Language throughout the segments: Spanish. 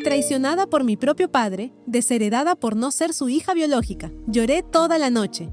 Traicionada por mi propio padre, desheredada por no ser su hija biológica. Lloré toda la noche.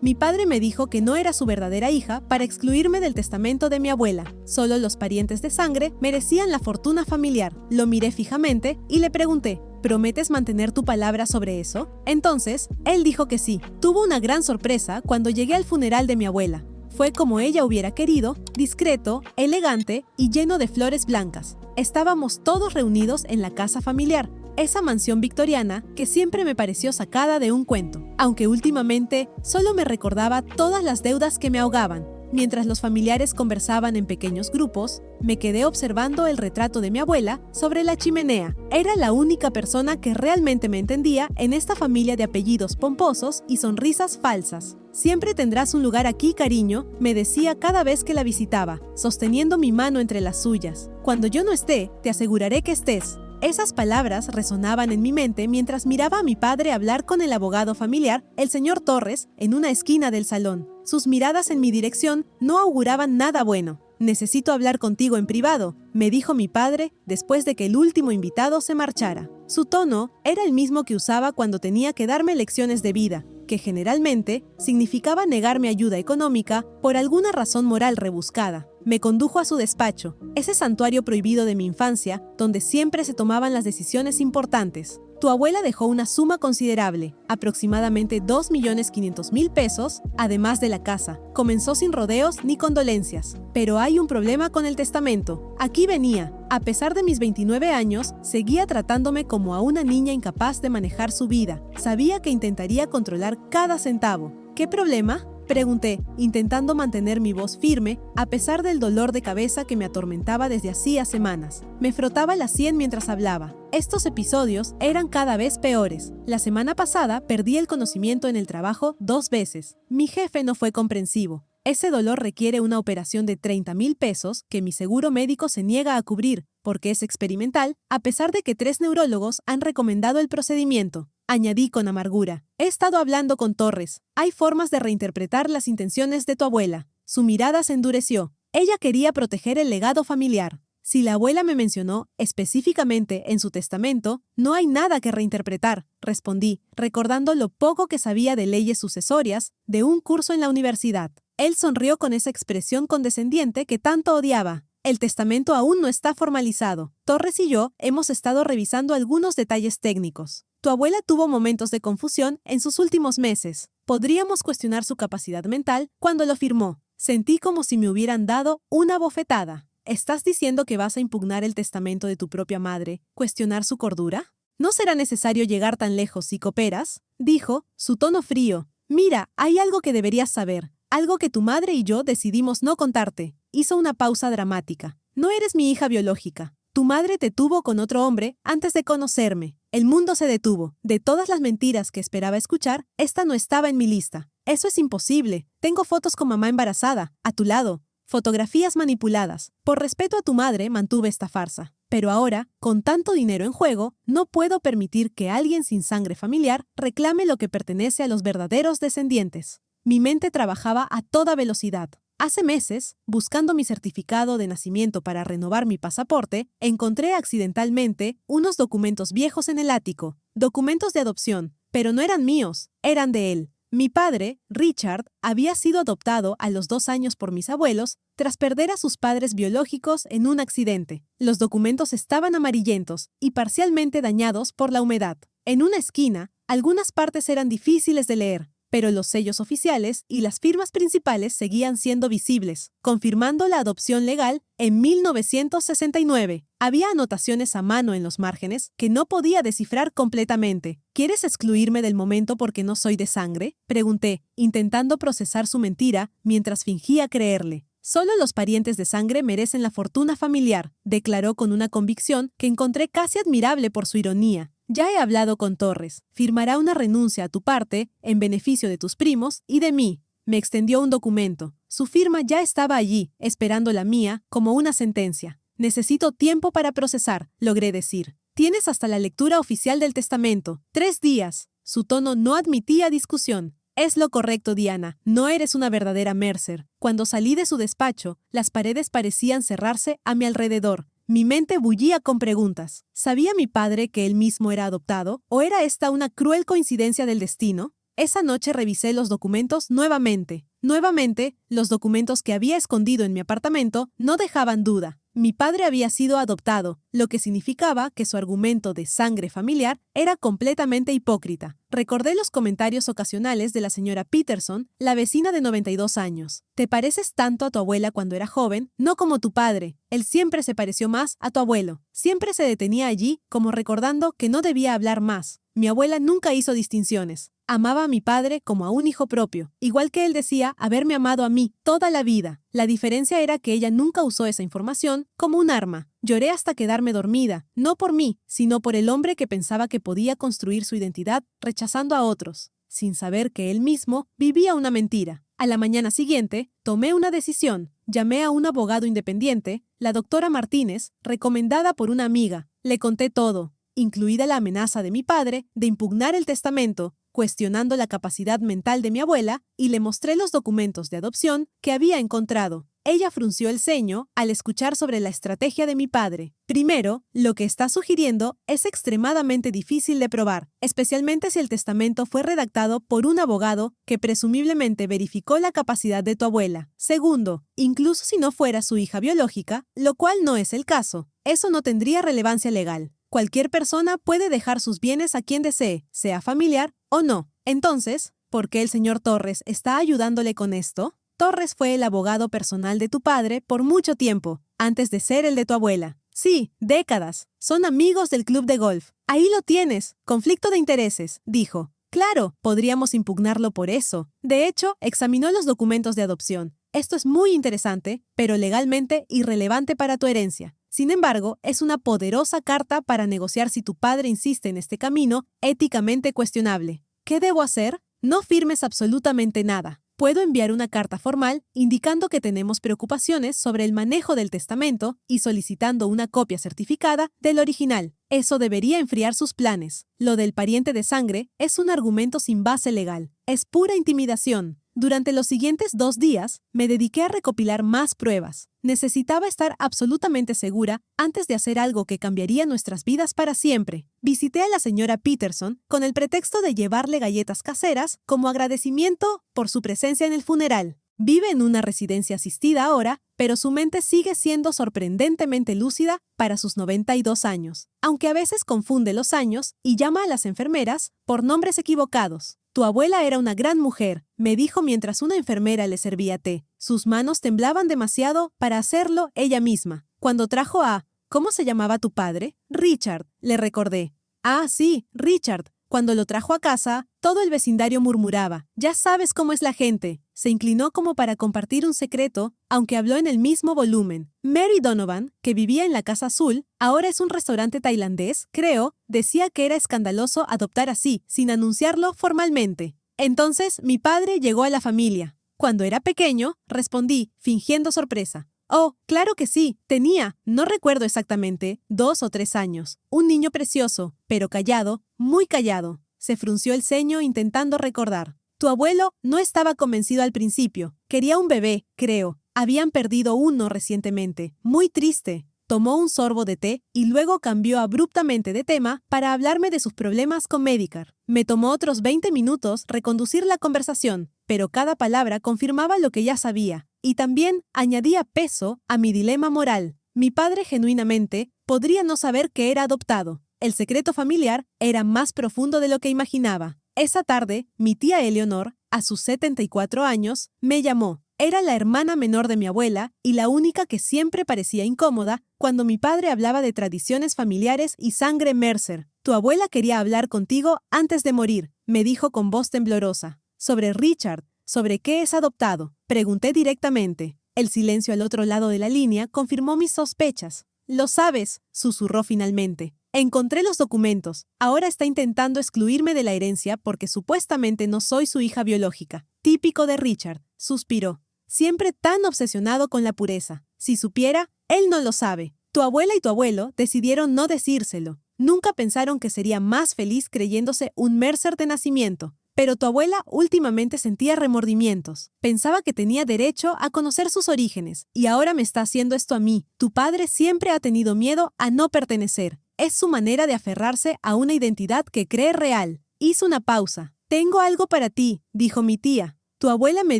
Mi padre me dijo que no era su verdadera hija para excluirme del testamento de mi abuela. Solo los parientes de sangre merecían la fortuna familiar. Lo miré fijamente y le pregunté, ¿prometes mantener tu palabra sobre eso? Entonces, él dijo que sí. Tuvo una gran sorpresa cuando llegué al funeral de mi abuela. Fue como ella hubiera querido, discreto, elegante y lleno de flores blancas. Estábamos todos reunidos en la casa familiar, esa mansión victoriana que siempre me pareció sacada de un cuento, aunque últimamente solo me recordaba todas las deudas que me ahogaban. Mientras los familiares conversaban en pequeños grupos, me quedé observando el retrato de mi abuela sobre la chimenea. Era la única persona que realmente me entendía en esta familia de apellidos pomposos y sonrisas falsas. Siempre tendrás un lugar aquí, cariño, me decía cada vez que la visitaba, sosteniendo mi mano entre las suyas. Cuando yo no esté, te aseguraré que estés. Esas palabras resonaban en mi mente mientras miraba a mi padre hablar con el abogado familiar, el señor Torres, en una esquina del salón. Sus miradas en mi dirección no auguraban nada bueno. «Necesito hablar contigo en privado», me dijo mi padre después de que el último invitado se marchara. Su tono era el mismo que usaba cuando tenía que darme lecciones de vida, que generalmente significaba negarme ayuda económica por alguna razón moral rebuscada. Me condujo a su despacho, ese santuario prohibido de mi infancia, donde siempre se tomaban las decisiones importantes. Tu abuela dejó una suma considerable, aproximadamente 2.500.000 pesos, además de la casa. Comenzó sin rodeos ni condolencias. Pero hay un problema con el testamento. Aquí venía. A pesar de mis 29 años, seguía tratándome como a una niña incapaz de manejar su vida. Sabía que intentaría controlar cada centavo. ¿Qué problema?, pregunté, intentando mantener mi voz firme a pesar del dolor de cabeza que me atormentaba desde hacía semanas. Me frotaba la sien mientras hablaba. Estos episodios eran cada vez peores. La semana pasada perdí el conocimiento en el trabajo 2 veces. Mi jefe no fue comprensivo. Ese dolor requiere una operación de 30.000 pesos que mi seguro médico se niega a cubrir porque es experimental, a pesar de que 3 neurólogos han recomendado el procedimiento. Añadí con amargura. He estado hablando con Torres. Hay formas de reinterpretar las intenciones de tu abuela. Su mirada se endureció. Ella quería proteger el legado familiar. Si la abuela me mencionó específicamente en su testamento, no hay nada que reinterpretar, respondí, recordando lo poco que sabía de leyes sucesorias de un curso en la universidad. Él sonrió con esa expresión condescendiente que tanto odiaba. El testamento aún no está formalizado. Torres y yo hemos estado revisando algunos detalles técnicos. Tu abuela tuvo momentos de confusión en sus últimos meses. Podríamos cuestionar su capacidad mental cuando lo firmó. Sentí como si me hubieran dado una bofetada. ¿Estás diciendo que vas a impugnar el testamento de tu propia madre, cuestionar su cordura? ¿No será necesario llegar tan lejos si cooperas?, dijo, su tono frío. Mira, hay algo que deberías saber, algo que tu madre y yo decidimos no contarte. Hizo una pausa dramática. No eres mi hija biológica. Tu madre te tuvo con otro hombre antes de conocerme. El mundo se detuvo. De todas las mentiras que esperaba escuchar, esta no estaba en mi lista. Eso es imposible. Tengo fotos con mamá embarazada, a tu lado. Fotografías manipuladas. Por respeto a tu madre, mantuve esta farsa. Pero ahora, con tanto dinero en juego, no puedo permitir que alguien sin sangre familiar reclame lo que pertenece a los verdaderos descendientes. Mi mente trabajaba a toda velocidad. Hace meses, buscando mi certificado de nacimiento para renovar mi pasaporte, encontré accidentalmente unos documentos viejos en el ático. Documentos de adopción, pero no eran míos, eran de él. Mi padre, Richard, había sido adoptado a los 2 años por mis abuelos tras perder a sus padres biológicos en un accidente. Los documentos estaban amarillentos y parcialmente dañados por la humedad. En una esquina, algunas partes eran difíciles de leer, pero los sellos oficiales y las firmas principales seguían siendo visibles, confirmando la adopción legal en 1969. Había anotaciones a mano en los márgenes que no podía descifrar completamente. ¿Quieres excluirme del momento porque no soy de sangre?, pregunté, intentando procesar su mentira mientras fingía creerle. Solo los parientes de sangre merecen la fortuna familiar, declaró con una convicción que encontré casi admirable por su ironía. Ya he hablado con Torres. Firmará una renuncia a tu parte en beneficio de tus primos y de mí. Me extendió un documento. Su firma ya estaba allí, esperando la mía, como una sentencia. Necesito tiempo para procesar, logré decir. Tienes hasta la lectura oficial del testamento. 3 días. Su tono no admitía discusión. Es lo correcto, Diana. No eres una verdadera Mercer. Cuando salí de su despacho, las paredes parecían cerrarse a mi alrededor. Mi mente bullía con preguntas. ¿Sabía mi padre que él mismo era adoptado? ¿O era esta una cruel coincidencia del destino? Esa noche revisé los documentos nuevamente. Nuevamente, los documentos que había escondido en mi apartamento no dejaban duda. Mi padre había sido adoptado, lo que significaba que su argumento de sangre familiar era completamente hipócrita. Recordé los comentarios ocasionales de la señora Peterson, la vecina de 92 años. Te pareces tanto a tu abuela cuando era joven, no como tu padre. Él siempre se pareció más a tu abuelo. Siempre se detenía allí, como recordando que no debía hablar más. Mi abuela nunca hizo distinciones. Amaba a mi padre como a un hijo propio, igual que él decía haberme amado a mí toda la vida. La diferencia era que ella nunca usó esa información como un arma. Lloré hasta quedarme dormida, no por mí, sino por el hombre que pensaba que podía construir su identidad rechazando a otros, sin saber que él mismo vivía una mentira. A la mañana siguiente, tomé una decisión. Llamé a un abogado independiente, la doctora Martínez, recomendada por una amiga. Le conté todo, incluida la amenaza de mi padre de impugnar el testamento, cuestionando la capacidad mental de mi abuela, y le mostré los documentos de adopción que había encontrado. Ella frunció el ceño al escuchar sobre la estrategia de mi padre. Primero, lo que está sugiriendo es extremadamente difícil de probar, especialmente si el testamento fue redactado por un abogado que presumiblemente verificó la capacidad de tu abuela. Segundo, incluso si no fuera su hija biológica, lo cual no es el caso, eso no tendría relevancia legal. Cualquier persona puede dejar sus bienes a quien desee, sea familiar o no. Entonces, ¿por qué el señor Torres está ayudándole con esto? Torres fue el abogado personal de tu padre por mucho tiempo, antes de ser el de tu abuela. Sí, décadas. Son amigos del club de golf. Ahí lo tienes. Conflicto de intereses, dijo. Claro, podríamos impugnarlo por eso. De hecho, examinó los documentos de adopción. Esto es muy interesante, pero legalmente irrelevante para tu herencia. Sin embargo, es una poderosa carta para negociar si tu padre insiste en este camino éticamente cuestionable. ¿Qué debo hacer? No firmes absolutamente nada. Puedo enviar una carta formal indicando que tenemos preocupaciones sobre el manejo del testamento y solicitando una copia certificada del original. Eso debería enfriar sus planes. Lo del pariente de sangre es un argumento sin base legal. Es pura intimidación. Durante los siguientes 2 días, me dediqué a recopilar más pruebas. Necesitaba estar absolutamente segura antes de hacer algo que cambiaría nuestras vidas para siempre. Visité a la señora Peterson con el pretexto de llevarle galletas caseras como agradecimiento por su presencia en el funeral. Vive en una residencia asistida ahora, pero su mente sigue siendo sorprendentemente lúcida para sus 92 años, aunque a veces confunde los años y llama a las enfermeras por nombres equivocados. Tu abuela era una gran mujer, me dijo mientras una enfermera le servía té. Sus manos temblaban demasiado para hacerlo ella misma. Cuando trajo a... ¿Cómo se llamaba tu padre? Richard, le recordé. Ah, sí, Richard. Cuando lo trajo a casa, todo el vecindario murmuraba. Ya sabes cómo es la gente. Se inclinó como para compartir un secreto, aunque habló en el mismo volumen. Mary Donovan, que vivía en la Casa Azul, ahora es un restaurante tailandés, creo, decía que era escandaloso adoptar así, sin anunciarlo formalmente. Entonces, mi padre llegó a la familia. Cuando era pequeño, respondí, fingiendo sorpresa. Oh, claro que sí, tenía, no recuerdo exactamente, 2 o 3 años. Un niño precioso, pero callado, muy callado. Se frunció el ceño intentando recordar. Tu abuelo no estaba convencido al principio. Quería un bebé, creo. Habían perdido uno recientemente. Muy triste. Tomó un sorbo de té y luego cambió abruptamente de tema para hablarme de sus problemas con Medicare. Me tomó otros 20 minutos reconducir la conversación, pero cada palabra confirmaba lo que ya sabía. Y también añadía peso a mi dilema moral. Mi padre genuinamente podría no saber que era adoptado. El secreto familiar era más profundo de lo que imaginaba. Esa tarde, mi tía Eleonor, a sus 74 años, me llamó. Era la hermana menor de mi abuela y la única que siempre parecía incómoda cuando mi padre hablaba de tradiciones familiares y sangre Mercer. Tu abuela quería hablar contigo antes de morir, me dijo con voz temblorosa. Sobre Richard, sobre qué es adoptado. Pregunté directamente. El silencio al otro lado de la línea confirmó mis sospechas. Lo sabes, susurró finalmente. Encontré los documentos. Ahora está intentando excluirme de la herencia porque supuestamente no soy su hija biológica. Típico de Richard, suspiró. Siempre tan obsesionado con la pureza. Si supiera, él no lo sabe. Tu abuela y tu abuelo decidieron no decírselo. Nunca pensaron que sería más feliz creyéndose un Mercer de nacimiento. Pero tu abuela últimamente sentía remordimientos. Pensaba que tenía derecho a conocer sus orígenes, y ahora me está haciendo esto a mí. Tu padre siempre ha tenido miedo a no pertenecer. Es su manera de aferrarse a una identidad que cree real. Hizo una pausa. Tengo algo para ti, dijo mi tía. Tu abuela me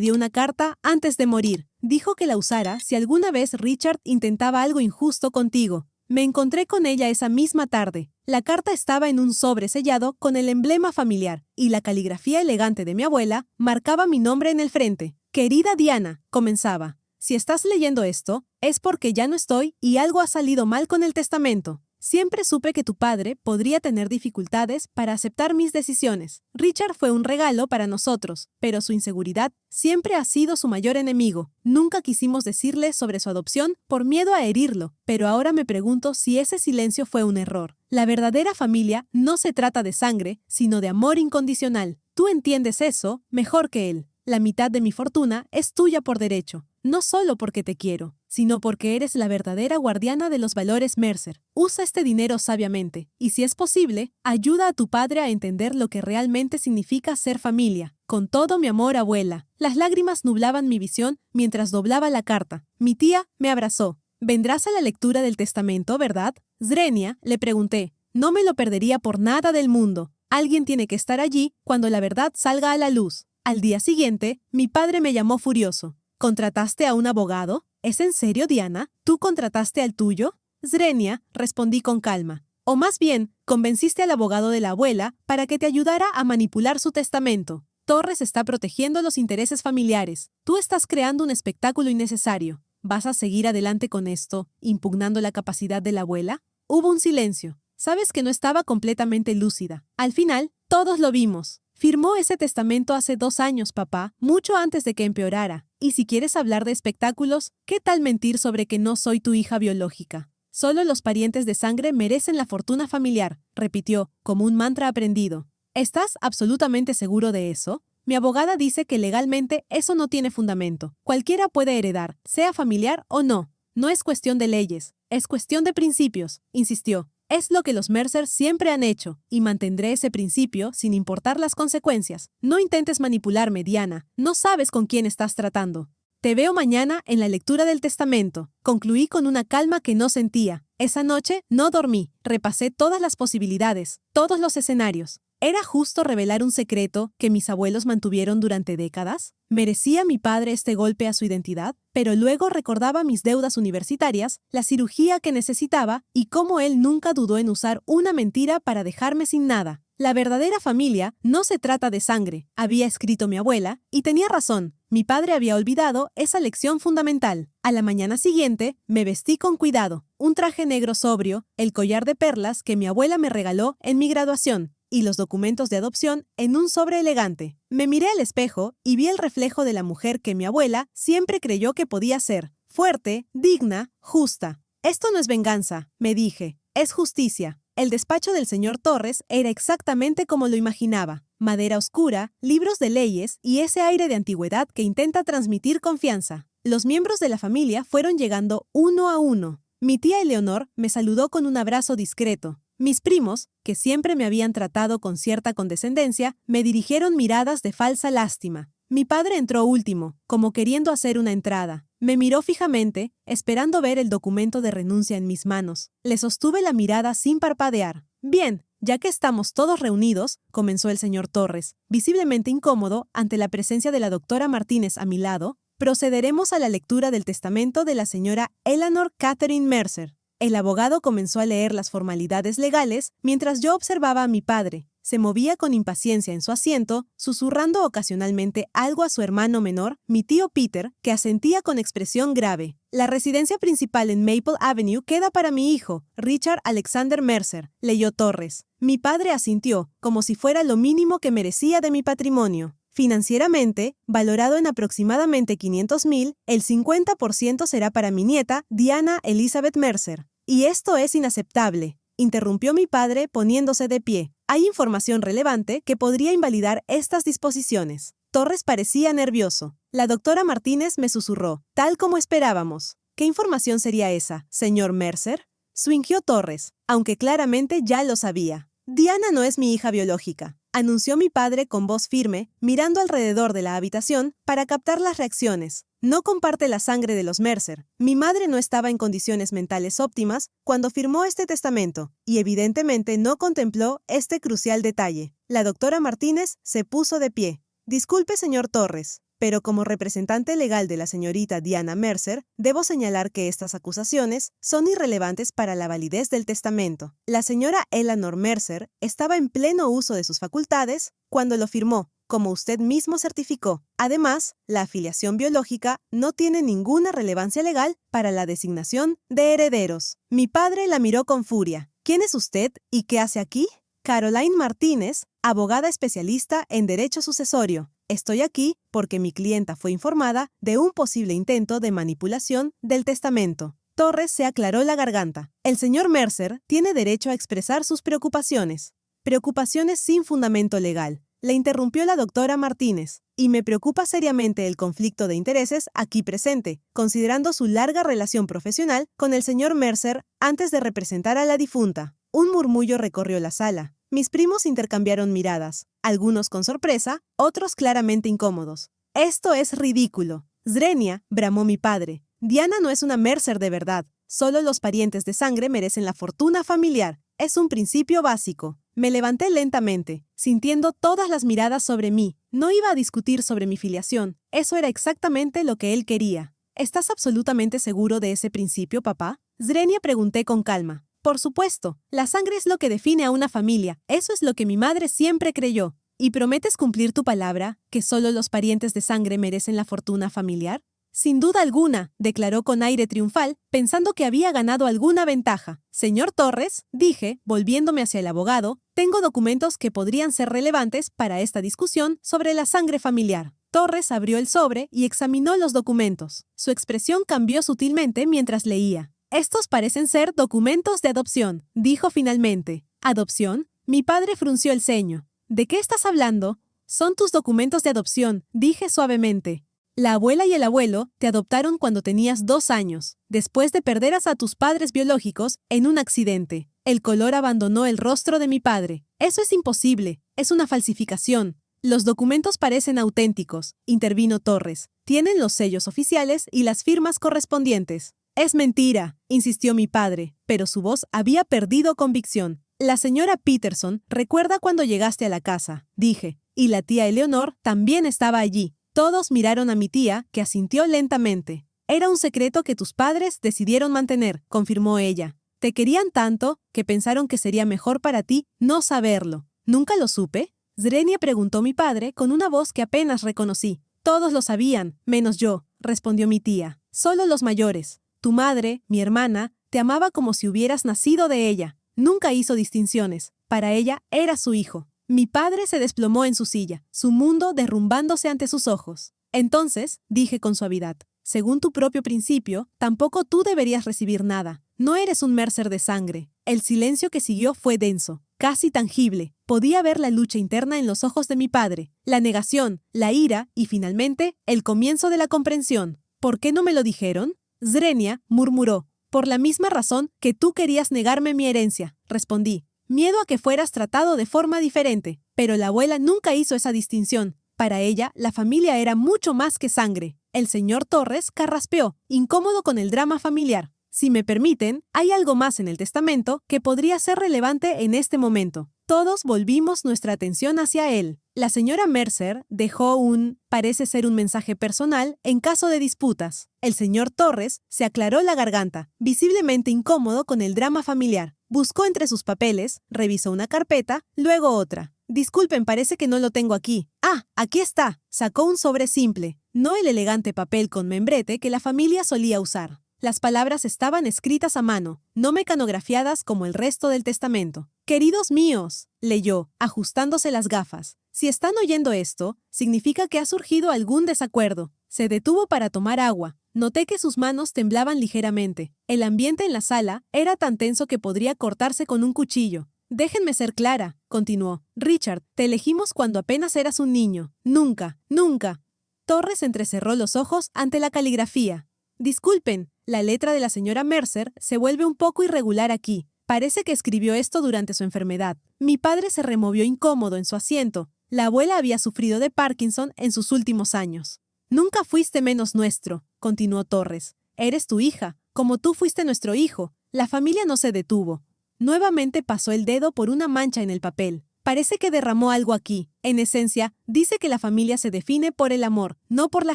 dio una carta antes de morir. Dijo que la usara si alguna vez Richard intentaba algo injusto contigo. Me encontré con ella esa misma tarde. La carta estaba en un sobre sellado con el emblema familiar, y la caligrafía elegante de mi abuela marcaba mi nombre en el frente. Querida Diana, comenzaba. Si estás leyendo esto, es porque ya no estoy y algo ha salido mal con el testamento. Siempre supe que tu padre podría tener dificultades para aceptar mis decisiones. Richard fue un regalo para nosotros, pero su inseguridad siempre ha sido su mayor enemigo. Nunca quisimos decirle sobre su adopción por miedo a herirlo, pero ahora me pregunto si ese silencio fue un error. La verdadera familia no se trata de sangre, sino de amor incondicional. Tú entiendes eso mejor que él. La mitad de mi fortuna es tuya por derecho, no solo porque te quiero, sino porque eres la verdadera guardiana de los valores Mercer. Usa este dinero sabiamente, y si es posible, ayuda a tu padre a entender lo que realmente significa ser familia. Con todo mi amor, abuela. Las lágrimas nublaban mi visión mientras doblaba la carta. Mi tía me abrazó. ¿Vendrás a la lectura del testamento, verdad? Zrenia, le pregunté. No me lo perdería por nada del mundo. Alguien tiene que estar allí cuando la verdad salga a la luz. Al día siguiente, mi padre me llamó furioso. ¿Contrataste a un abogado? ¿Es en serio, Diana? ¿Tú contrataste al tuyo? Zrenia, respondí con calma. O más bien, convenciste al abogado de la abuela para que te ayudara a manipular su testamento. Torres está protegiendo los intereses familiares. Tú estás creando un espectáculo innecesario. ¿Vas a seguir adelante con esto, impugnando la capacidad de la abuela? Hubo un silencio. Sabes que no estaba completamente lúcida. Al final, todos lo vimos. Firmó ese testamento hace 2 años, papá, mucho antes de que empeorara. Y si quieres hablar de espectáculos, ¿qué tal mentir sobre que no soy tu hija biológica? Solo los parientes de sangre merecen la fortuna familiar, repitió, como un mantra aprendido. ¿Estás absolutamente seguro de eso? Mi abogada dice que legalmente eso no tiene fundamento. Cualquiera puede heredar, sea familiar o no. No es cuestión de leyes, es cuestión de principios, insistió. Es lo que los Mercer siempre han hecho, y mantendré ese principio sin importar las consecuencias. No intentes manipularme, Diana. No sabes con quién estás tratando. Te veo mañana en la lectura del testamento. Concluí con una calma que no sentía. Esa noche no dormí. Repasé todas las posibilidades, todos los escenarios. ¿Era justo revelar un secreto que mis abuelos mantuvieron durante décadas? ¿Merecía mi padre este golpe a su identidad? Pero luego recordaba mis deudas universitarias, la cirugía que necesitaba y cómo él nunca dudó en usar una mentira para dejarme sin nada. La verdadera familia no se trata de sangre, había escrito mi abuela, y tenía razón. Mi padre había olvidado esa lección fundamental. A la mañana siguiente, me vestí con cuidado. Un traje negro sobrio, el collar de perlas que mi abuela me regaló en mi graduación, y los documentos de adopción en un sobre elegante. Me miré al espejo y vi el reflejo de la mujer que mi abuela siempre creyó que podía ser. Fuerte, digna, justa. Esto no es venganza, me dije. Es justicia. El despacho del señor Torres era exactamente como lo imaginaba. Madera oscura, libros de leyes y ese aire de antigüedad que intenta transmitir confianza. Los miembros de la familia fueron llegando uno a uno. Mi tía Eleonor me saludó con un abrazo discreto. Mis primos, que siempre me habían tratado con cierta condescendencia, me dirigieron miradas de falsa lástima. Mi padre entró último, como queriendo hacer una entrada. Me miró fijamente, esperando ver el documento de renuncia en mis manos. Le sostuve la mirada sin parpadear. Bien, ya que estamos todos reunidos, comenzó el señor Torres, visiblemente incómodo ante la presencia de la doctora Martínez a mi lado, procederemos a la lectura del testamento de la señora Eleanor Catherine Mercer. El abogado comenzó a leer las formalidades legales mientras yo observaba a mi padre. Se movía con impaciencia en su asiento, susurrando ocasionalmente algo a su hermano menor, mi tío Peter, que asentía con expresión grave. La residencia principal en Maple Avenue queda para mi hijo, Richard Alexander Mercer, leyó Torres. Mi padre asintió, como si fuera lo mínimo que merecía de mi patrimonio. Financieramente, valorado en aproximadamente $500,000, el 50% será para mi nieta, Diana Elizabeth Mercer. Y esto es inaceptable, interrumpió mi padre poniéndose de pie. Hay información relevante que podría invalidar estas disposiciones. Torres parecía nervioso. La doctora Martínez me susurró, tal como esperábamos. ¿Qué información sería esa, señor Mercer? Swingió Torres, aunque claramente ya lo sabía. Diana no es mi hija biológica. anunció mi padre con voz firme, mirando alrededor de la habitación para captar las reacciones. No comparte la sangre de los Mercer. Mi madre no estaba en condiciones mentales óptimas cuando firmó este testamento, y evidentemente no contempló este crucial detalle. La doctora Martínez se puso de pie. Disculpe, señor Torres, pero como representante legal de la señorita Diana Mercer, debo señalar que estas acusaciones son irrelevantes para la validez del testamento. La señora Eleanor Mercer estaba en pleno uso de sus facultades cuando lo firmó, como usted mismo certificó. Además, la afiliación biológica no tiene ninguna relevancia legal para la designación de herederos. Mi padre la miró con furia. ¿Quién es usted y qué hace aquí? Caroline Martínez, abogada especialista en derecho sucesorio. Estoy aquí porque mi clienta fue informada de un posible intento de manipulación del testamento. Torres se aclaró la garganta. El señor Mercer tiene derecho a expresar sus preocupaciones. Preocupaciones sin fundamento legal. Le interrumpió la doctora Martínez. Y me preocupa seriamente el conflicto de intereses aquí presente, considerando su larga relación profesional con el señor Mercer antes de representar a la difunta. Un murmullo recorrió la sala. Mis primos intercambiaron miradas, algunos con sorpresa, otros claramente incómodos. «Esto es ridículo». «Zrenia», bramó mi padre. «Diana no es una Mercer de verdad. Solo los parientes de sangre merecen la fortuna familiar. Es un principio básico». Me levanté lentamente, sintiendo todas las miradas sobre mí. No iba a discutir sobre mi filiación. Eso era exactamente lo que él quería. «¿Estás absolutamente seguro de ese principio, papá?», Zrenia pregunté con calma. «Por supuesto, la sangre es lo que define a una familia. Eso es lo que mi madre siempre creyó». «¿Y prometes cumplir tu palabra, que solo los parientes de sangre merecen la fortuna familiar?» «Sin duda alguna», declaró con aire triunfal, pensando que había ganado alguna ventaja. «Señor Torres», dije, volviéndome hacia el abogado, «tengo documentos que podrían ser relevantes para esta discusión sobre la sangre familiar». Torres abrió el sobre y examinó los documentos. Su expresión cambió sutilmente mientras leía. «Estos parecen ser documentos de adopción», dijo finalmente. «¿Adopción?». Mi padre frunció el ceño. «¿De qué estás hablando?». «Son tus documentos de adopción», dije suavemente. «La abuela y el abuelo te adoptaron cuando tenías 2 años, después de perder a tus padres biológicos en un accidente». El color abandonó el rostro de mi padre. «Eso es imposible. Es una falsificación». «Los documentos parecen auténticos», intervino Torres. «Tienen los sellos oficiales y las firmas correspondientes». «Es mentira», insistió mi padre, pero su voz había perdido convicción. «La señora Peterson recuerda cuando llegaste a la casa», dije, «y la tía Eleonor también estaba allí». Todos miraron a mi tía, que asintió lentamente. «Era un secreto que tus padres decidieron mantener», confirmó ella. «Te querían tanto que pensaron que sería mejor para ti no saberlo». «¿Nunca lo supe?», Zrenia preguntó mi padre con una voz que apenas reconocí. «Todos lo sabían, menos yo», respondió mi tía. «Solo los mayores. Tu madre, mi hermana, te amaba como si hubieras nacido de ella. Nunca hizo distinciones. Para ella era su hijo». Mi padre se desplomó en su silla, su mundo derrumbándose ante sus ojos. «Entonces», dije con suavidad, «según tu propio principio, tampoco tú deberías recibir nada. No eres un Mercer de sangre». El silencio que siguió fue denso, casi tangible. Podía ver la lucha interna en los ojos de mi padre, la negación, la ira y, finalmente, el comienzo de la comprensión. «¿Por qué no me lo dijeron?». Zrenia murmuró. «Por la misma razón que tú querías negarme mi herencia», respondí. «Miedo a que fueras tratado de forma diferente». Pero la abuela nunca hizo esa distinción. Para ella, la familia era mucho más que sangre. El señor Torres carraspeó, incómodo con el drama familiar. «Si me permiten, hay algo más en el testamento que podría ser relevante en este momento». Todos volvimos nuestra atención hacia él. La señora Mercer dejó parece ser un mensaje personal en caso de disputas. El señor Torres se aclaró la garganta, visiblemente incómodo con el drama familiar. Buscó entre sus papeles, revisó una carpeta, luego otra. «Disculpen, parece que no lo tengo aquí». «Ah, aquí está». Sacó un sobre simple, no el elegante papel con membrete que la familia solía usar. Las palabras estaban escritas a mano, no mecanografiadas como el resto del testamento. «Queridos míos», leyó, ajustándose las gafas. «Si están oyendo esto, significa que ha surgido algún desacuerdo». Se detuvo para tomar agua. Noté que sus manos temblaban ligeramente. El ambiente en la sala era tan tenso que podría cortarse con un cuchillo. «Déjenme ser clara», continuó. «Richard, te elegimos cuando apenas eras un niño. Nunca, nunca». Torres entrecerró los ojos ante la caligrafía. «Disculpen, la letra de la señora Mercer se vuelve un poco irregular aquí. Parece que escribió esto durante su enfermedad. Mi padre se removió incómodo en su asiento. La abuela había sufrido de Parkinson en sus últimos años. Nunca fuiste menos nuestro, continuó Torres. Eres tu hija, como tú fuiste nuestro hijo. La familia no se detuvo. Nuevamente pasó el dedo por una mancha en el papel. Parece que derramó algo aquí. En esencia, dice que la familia se define por el amor, no por la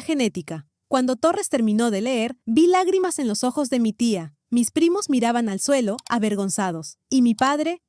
genética. Cuando Torres terminó de leer, vi lágrimas en los ojos de mi tía. Mis primos miraban al suelo, avergonzados. Y mi padre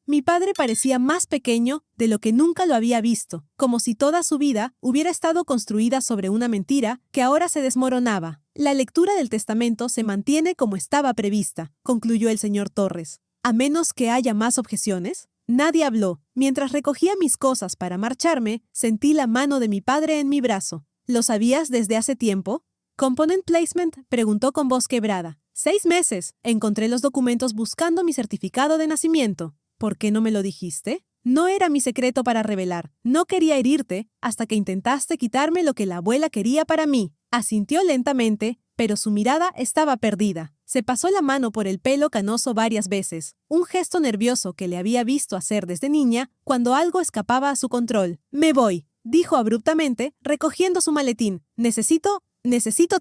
parecía más pequeño de lo que nunca lo había visto, como si toda su vida hubiera estado construida sobre una mentira que ahora se desmoronaba. La lectura del testamento se mantiene como estaba prevista, concluyó el señor Torres. A menos que haya más objeciones. Nadie habló. Mientras recogía mis cosas para marcharme, sentí la mano de mi padre en mi brazo. ¿Lo sabías desde hace tiempo? ¿Component Placement? Preguntó con voz quebrada. 6 meses. Encontré los documentos buscando mi certificado de nacimiento. ¿Por qué no me lo dijiste? No era mi secreto para revelar. No quería herirte hasta que intentaste quitarme lo que la abuela quería para mí. Asintió lentamente, pero su mirada estaba perdida. Se pasó la mano por el pelo canoso varias veces, un gesto nervioso que le había visto hacer desde niña cuando algo escapaba a su control. «Me voy», dijo abruptamente, recogiendo su maletín. Necesito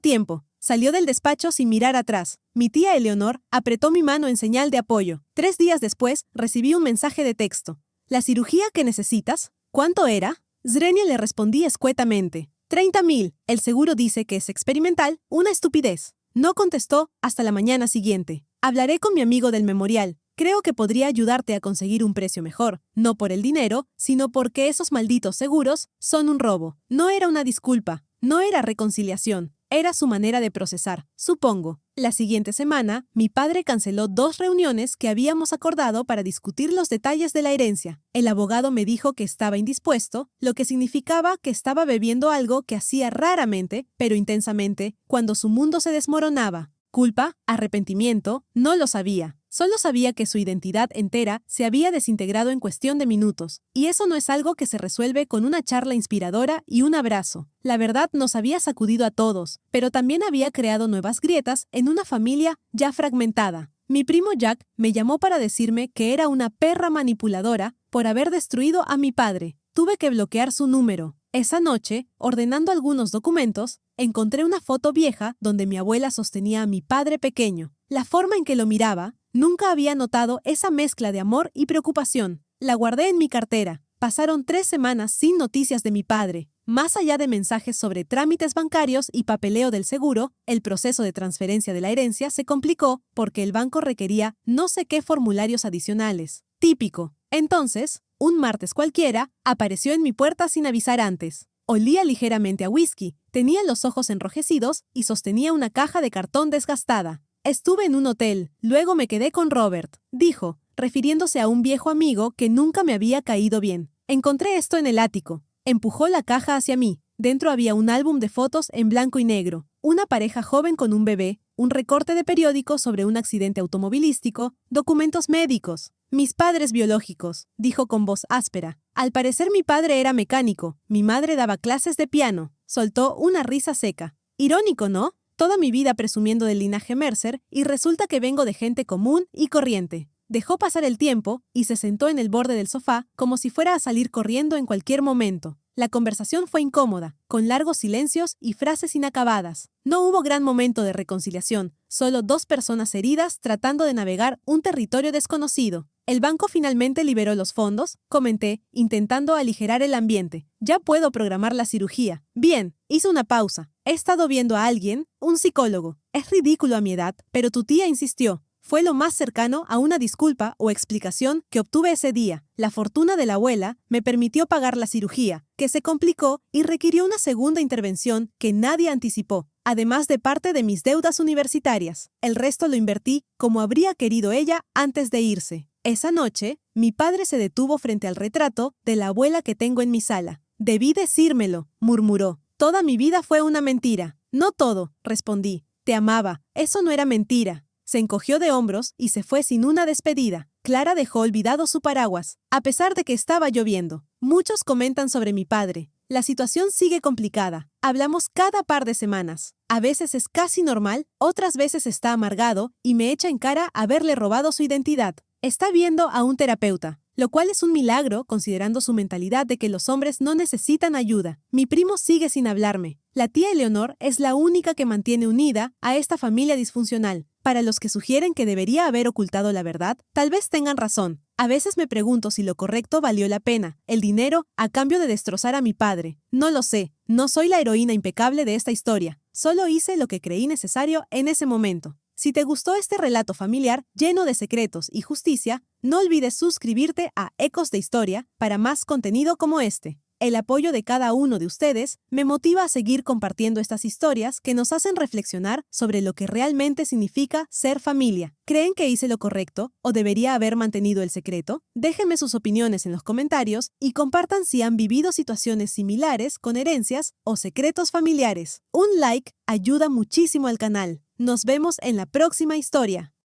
tiempo». Salió del despacho sin mirar atrás. Mi tía Eleonor apretó mi mano en señal de apoyo. 3 días después, recibí un mensaje de texto. «¿La cirugía que necesitas? ¿Cuánto era?» Zrenia le respondí escuetamente. 30.000. El seguro dice que es experimental, una estupidez. No contestó hasta la mañana siguiente. Hablaré con mi amigo del memorial. Creo que podría ayudarte a conseguir un precio mejor, no por el dinero, sino porque esos malditos seguros son un robo. No era una disculpa, no era reconciliación, era su manera de procesar, supongo. La siguiente semana, mi padre canceló 2 reuniones que habíamos acordado para discutir los detalles de la herencia. El abogado me dijo que estaba indispuesto, lo que significaba que estaba bebiendo algo que hacía raramente, pero intensamente, cuando su mundo se desmoronaba. Culpa, arrepentimiento, no lo sabía. Solo sabía que su identidad entera se había desintegrado en cuestión de minutos, y eso no es algo que se resuelve con una charla inspiradora y un abrazo. La verdad nos había sacudido a todos, pero también había creado nuevas grietas en una familia ya fragmentada. Mi primo Jack me llamó para decirme que era una perra manipuladora por haber destruido a mi padre. Tuve que bloquear su número. Esa noche, ordenando algunos documentos, encontré una foto vieja donde mi abuela sostenía a mi padre pequeño. La forma en que lo miraba, nunca había notado esa mezcla de amor y preocupación. La guardé en mi cartera. Pasaron 3 semanas sin noticias de mi padre. Más allá de mensajes sobre trámites bancarios y papeleo del seguro, el proceso de transferencia de la herencia se complicó porque el banco requería no sé qué formularios adicionales. Típico. Entonces, un martes cualquiera, apareció en mi puerta sin avisar antes. Olía ligeramente a whisky, tenía los ojos enrojecidos y sostenía una caja de cartón desgastada. Estuve en un hotel, luego me quedé con Robert, dijo, refiriéndose a un viejo amigo que nunca me había caído bien. Encontré esto en el ático. Empujó la caja hacia mí. Dentro había un álbum de fotos en blanco y negro, una pareja joven con un bebé, un recorte de periódico sobre un accidente automovilístico, documentos médicos. Mis padres biológicos, dijo con voz áspera. Al parecer mi padre era mecánico, mi madre daba clases de piano. Soltó una risa seca. Irónico, ¿no? Toda mi vida presumiendo del linaje Mercer y resulta que vengo de gente común y corriente. Dejó pasar el tiempo y se sentó en el borde del sofá como si fuera a salir corriendo en cualquier momento. La conversación fue incómoda, con largos silencios y frases inacabadas. No hubo gran momento de reconciliación, solo 2 personas heridas tratando de navegar un territorio desconocido. El banco finalmente liberó los fondos, comenté, intentando aligerar el ambiente. Ya puedo programar la cirugía. Bien, hizo una pausa. He estado viendo a alguien, un psicólogo. Es ridículo a mi edad, pero tu tía insistió. Fue lo más cercano a una disculpa o explicación que obtuve ese día. La fortuna de la abuela me permitió pagar la cirugía, que se complicó y requirió una segunda intervención que nadie anticipó, además de parte de mis deudas universitarias. El resto lo invertí como habría querido ella antes de irse. Esa noche, mi padre se detuvo frente al retrato de la abuela que tengo en mi sala. «Debí decírmelo», murmuró. «Toda mi vida fue una mentira». «No todo», respondí. «Te amaba. Eso no era mentira». Se encogió de hombros y se fue sin una despedida. Clara dejó olvidado su paraguas, a pesar de que estaba lloviendo. Muchos comentan sobre mi padre. La situación sigue complicada. Hablamos cada par de semanas. A veces es casi normal, otras veces está amargado y me echa en cara haberle robado su identidad. Está viendo a un terapeuta, lo cual es un milagro considerando su mentalidad de que los hombres no necesitan ayuda. Mi primo sigue sin hablarme. La tía Eleonor es la única que mantiene unida a esta familia disfuncional. Para los que sugieren que debería haber ocultado la verdad, tal vez tengan razón. A veces me pregunto si lo correcto valió la pena, el dinero a cambio de destrozar a mi padre. No lo sé, no soy la heroína impecable de esta historia. Solo hice lo que creí necesario en ese momento. Si te gustó este relato familiar lleno de secretos y justicia, no olvides suscribirte a Ecos de Historia para más contenido como este. El apoyo de cada uno de ustedes me motiva a seguir compartiendo estas historias que nos hacen reflexionar sobre lo que realmente significa ser familia. ¿Creen que hice lo correcto o debería haber mantenido el secreto? Déjenme sus opiniones en los comentarios y compartan si han vivido situaciones similares con herencias o secretos familiares. Un like ayuda muchísimo al canal. Nos vemos en la próxima historia.